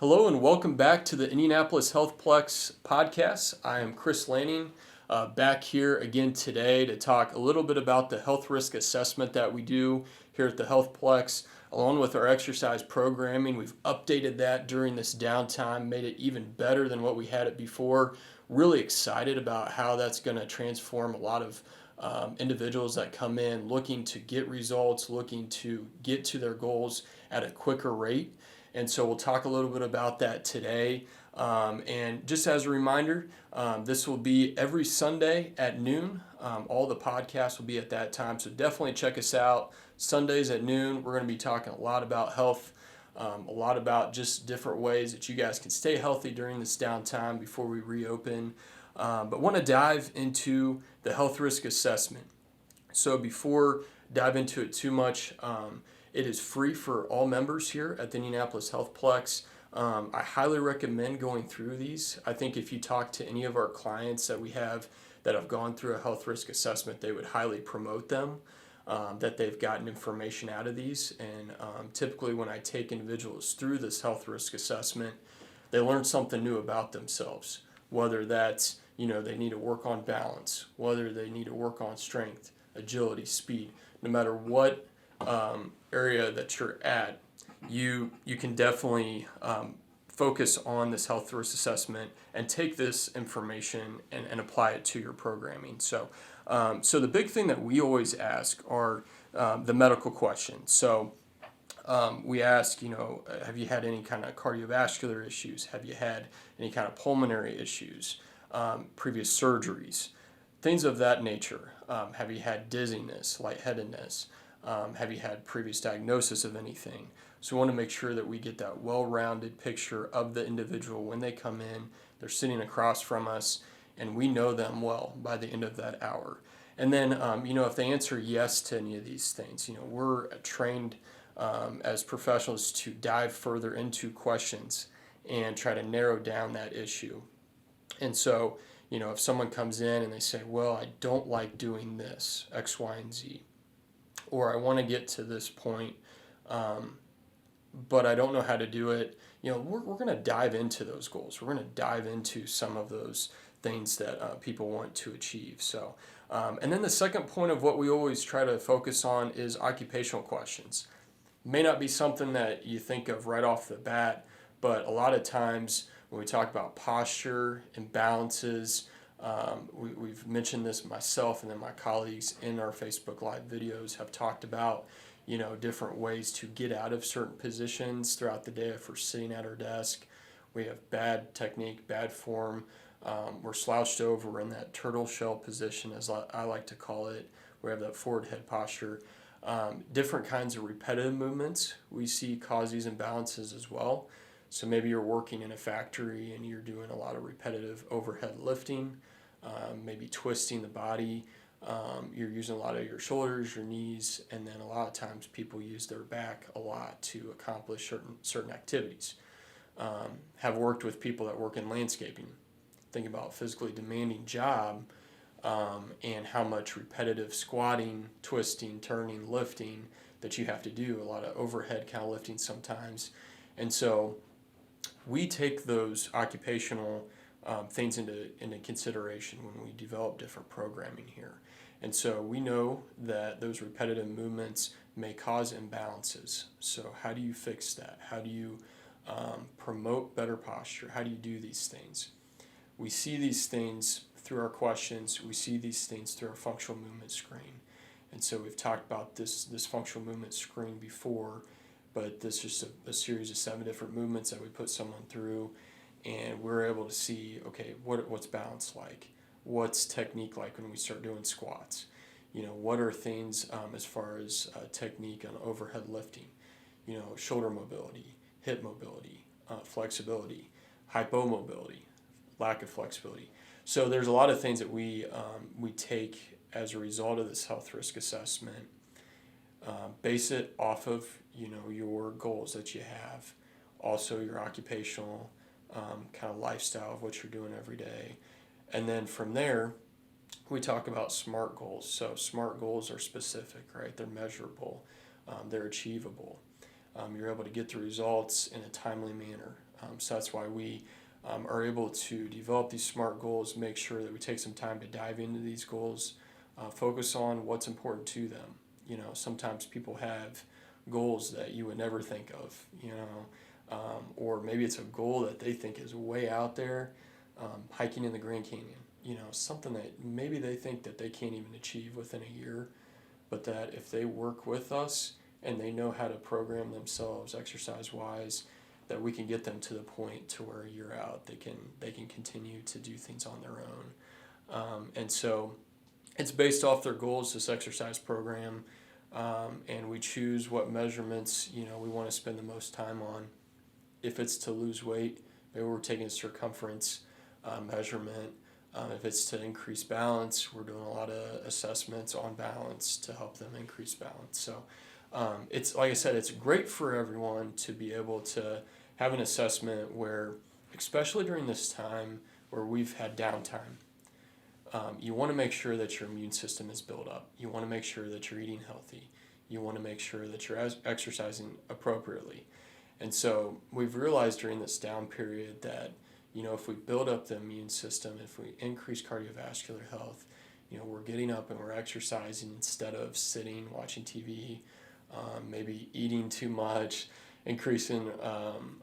Hello and welcome back to the Indianapolis HealthPlex podcast. I am Chris Lanning, back here again today to talk a little bit about the health risk assessment that we do here at the HealthPlex, along with our exercise programming. We've updated that during this downtime, made it even better than what we had it before. Really excited about how that's going to transform a lot of individuals that come in looking to get results, looking to get to their goals at a quicker rate. And so we'll talk a little bit about that today. And just as a reminder, this will be every Sunday at noon. All the podcasts will be at that time. So definitely check us out. Sundays at noon, we're going to be talking a lot about health, a lot about just different ways that you guys can stay healthy during this downtime before we reopen. But want to dive into the health risk assessment. So before dive into it too much, it is free for all members here at the Indianapolis HealthPlex. I highly recommend going through these. I think if you talk to any of our clients that we have that have gone through a health risk assessment, they would highly promote them, that they've gotten information out of these. And typically when I take individuals through this health risk assessment, they learn something new about themselves, whether that's, they need to work on balance, whether they need to work on strength, agility, speed. No matter what area that you're at, you can definitely focus on this health risk assessment and take this information and apply it to your programming. So the big thing that we always ask are the medical questions. So we ask, have you had any kind of cardiovascular issues? Have you had any kind of pulmonary issues? Previous surgeries? Things of that nature. Have you had dizziness, lightheadedness? Have you had previous diagnosis of anything? So we want to make sure that we get that well-rounded picture of the individual when they come in. They're sitting across from us, and we know them well by the end of that hour. And then, if they answer yes to any of these things, we're trained as professionals to dive further into questions and try to narrow down that issue. And so, if someone comes in and they say, well, I don't like doing this, X, Y, and Z, or I want to get to this point, but I don't know how to do it, we're going to dive into those goals. We're going to dive into some of those things that people want to achieve. So, and then the second point of what we always try to focus on is occupational questions. May not be something that you think of right off the bat, but a lot of times when we talk about posture, imbalances, we've mentioned this myself and then my colleagues in our Facebook Live videos have talked about, different ways to get out of certain positions throughout the day if we're sitting at our desk. We have bad technique, bad form. We're slouched over. We're in that turtle shell position, as I like to call it. We have that forward head posture. Different kinds of repetitive movements we see cause these imbalances as well. So maybe you're working in a factory and you're doing a lot of repetitive overhead lifting, maybe twisting the body. You're using a lot of your shoulders, your knees, and then a lot of times people use their back a lot to accomplish certain activities. Have worked with people that work in landscaping. Think about physically demanding job and how much repetitive squatting, twisting, turning, lifting that you have to do. A lot of overhead kind of lifting sometimes. And so we take those occupational things into consideration when we develop different programming here. And so we know that those repetitive movements may cause imbalances. So how do you fix that? How do you promote better posture? How do you do these things? We see these things through our questions. We see these things through our functional movement screen. And so we've talked about this functional movement screen before, but this is just a series of 7 different movements that we put someone through, and we're able to see, okay, what's balance like? What's technique like when we start doing squats? What are things as far as technique on overhead lifting? Shoulder mobility, hip mobility, flexibility, hypomobility, lack of flexibility. So there's a lot of things that we take as a result of this health risk assessment. Base it off of your goals that you have, also your occupational kind of lifestyle of what you're doing every day. And then from there, we talk about SMART goals. So SMART goals are specific, right? They're measurable. They're achievable. You're able to get the results in a timely manner. So that's why we are able to develop these SMART goals, make sure that we take some time to dive into these goals, focus on what's important to them. Sometimes people have goals that you would never think of, or maybe it's a goal that they think is way out there, hiking in the Grand Canyon, something that maybe they think that they can't even achieve within a year, but that if they work with us and they know how to program themselves exercise-wise, that we can get them to the point to where a year out they can continue to do things on their own. And so it's based off their goals, this exercise program, and we choose what measurements we want to spend the most time on. If it's to lose weight, maybe we're taking a circumference measurement. If it's to increase balance, we're doing a lot of assessments on balance to help them increase balance. So it's, like I said, it's great for everyone to be able to have an assessment where, especially during this time where we've had downtime, you want to make sure that your immune system is built up. You want to make sure that you're eating healthy. You want to make sure that you're exercising appropriately. And so we've realized during this down period that, if we build up the immune system, if we increase cardiovascular health, we're getting up and we're exercising instead of sitting, watching TV, maybe eating too much, increasing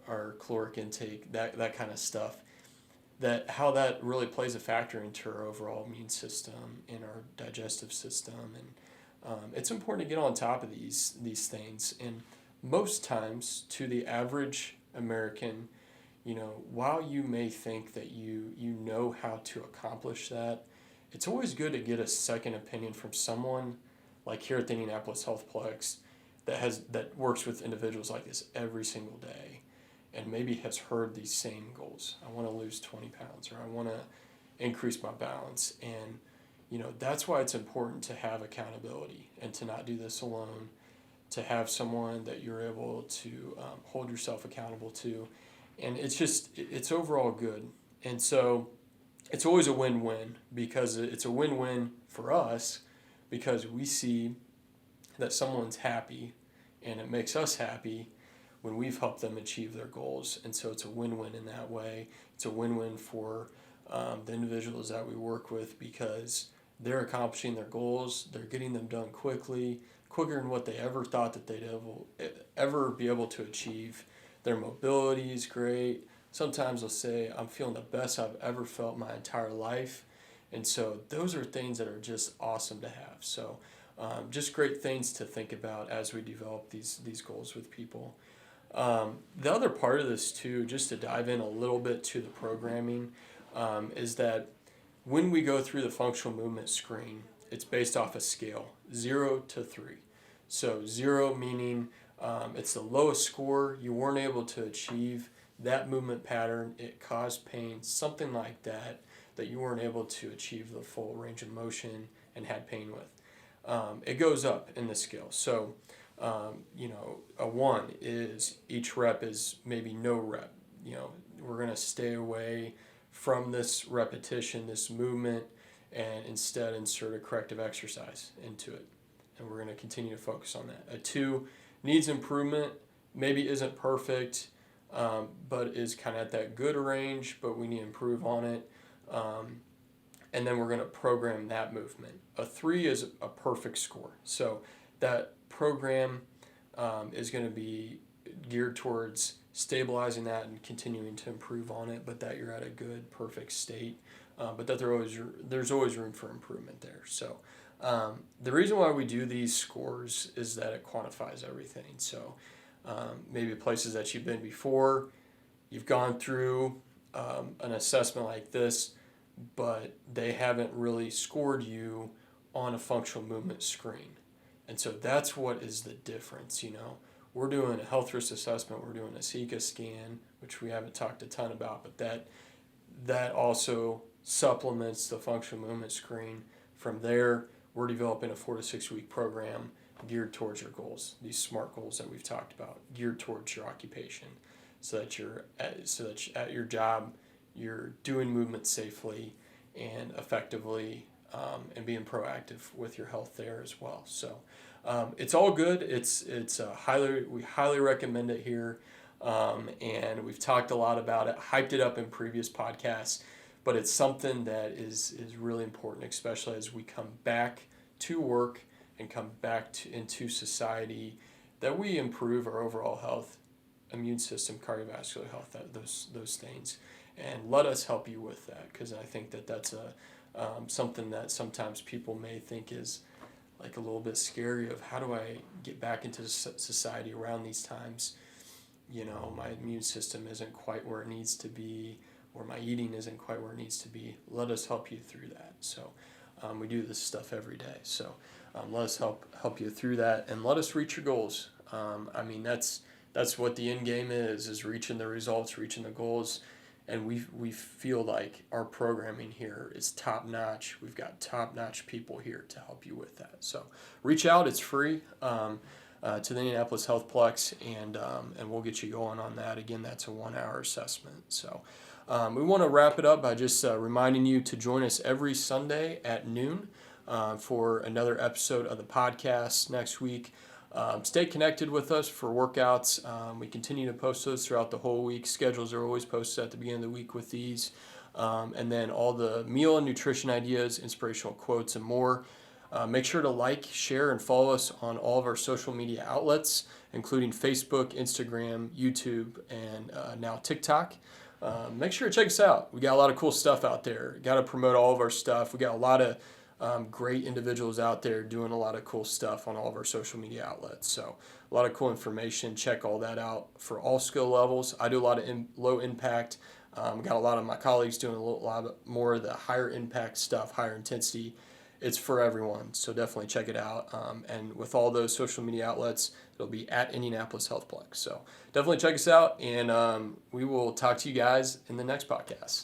our caloric intake, that kind of stuff. How that really plays a factor into our overall immune system and our digestive system. And it's important to get on top of these things. And most times, to the average American, while you may think that you know how to accomplish that, it's always good to get a second opinion from someone like here at the Indianapolis Healthplex that works with individuals like this every single day and maybe has heard these same goals. I want to lose 20 pounds, or I want to increase my balance. And, that's why it's important to have accountability and to not do this alone, to have someone that you're able to hold yourself accountable to. And it's overall good. And so it's always a win-win, because it's a win-win for us because we see that someone's happy and it makes us happy when we've helped them achieve their goals. And so it's a win-win in that way. It's a win-win for the individuals that we work with, because they're accomplishing their goals. They're getting them done quicker than what they ever thought that they'd ever be able to achieve. Their mobility is great. Sometimes they'll say, I'm feeling the best I've ever felt my entire life. And so those are things that are just awesome to have. So just great things to think about as we develop these goals with people. The other part of this too, just to dive in a little bit to the programming, is that when we go through the functional movement screen, it's based off a scale, 0 to 3. So 0 meaning it's the lowest score, you weren't able to achieve that movement pattern, it caused pain, something like that you weren't able to achieve the full range of motion and had pain with. It goes up in the scale. So, a 1 is each rep is maybe no rep. We're going to stay away from this repetition, this movement, and instead insert a corrective exercise into it. And we're going to continue to focus on that. A 2 needs improvement, maybe isn't perfect, but is kind of at that good range, but we need to improve on it. And then we're going to program that movement. A 3 is a perfect score. So that program is going to be geared towards stabilizing that and continuing to improve on it, but that you're at a good, perfect state, but that there's always room for improvement there. So the reason why we do these scores is that it quantifies everything. So maybe places that you've been before, you've gone through an assessment like this, but they haven't really scored you on a functional movement screen. And so that's what is the difference. We're doing a health risk assessment, we're doing a SICA scan, which we haven't talked a ton about, but that also supplements the functional movement screen. From there, we're developing a 4 to 6 week program geared towards your goals, these SMART goals that we've talked about, geared towards your occupation, so that you're at your job, you're doing movement safely and effectively, and being proactive with your health there as well. So it's all good. We highly recommend it here. And we've talked a lot about it, hyped it up in previous podcasts, but it's something that is really important, especially as we come back to work and come back into society, that we improve our overall health, immune system, cardiovascular health, those things. And let us help you with that, because I think that's something that sometimes people may think is like a little bit scary of how do I get back into society around these times. My immune system isn't quite where it needs to be, or my eating isn't quite where it needs to be. Let us help you through that. So we do this stuff every day. So let us help you through that, and let us reach your goals. That's what the end game is reaching the results, reaching the goals. And we feel like our programming here is top notch. We've got top notch people here to help you with that. So reach out. It's free to the Indianapolis Healthplex, and we'll get you going on that. Again, that's a 1-hour assessment. So we want to wrap it up by just reminding you to join us every Sunday at noon for another episode of the podcast next week. Stay connected with us for workouts. We continue to post those throughout the whole week. Schedules are always posted at the beginning of the week with these. And then all the meal and nutrition ideas, inspirational quotes, and more. Make sure to like, share, and follow us on all of our social media outlets, including Facebook, Instagram, YouTube, and now TikTok. Make sure to check us out. We got a lot of cool stuff out there. Got to promote all of our stuff. We got a lot of great individuals out there doing a lot of cool stuff on all of our social media outlets. So a lot of cool information. Check all that out for all skill levels. I do a lot of low impact. Got a lot of my colleagues doing a lot more of the higher impact stuff, higher intensity. It's for everyone, so definitely check it out. And with all those social media outlets, it'll be at Indianapolis Healthplex. So definitely check us out, and we will talk to you guys in the next podcast.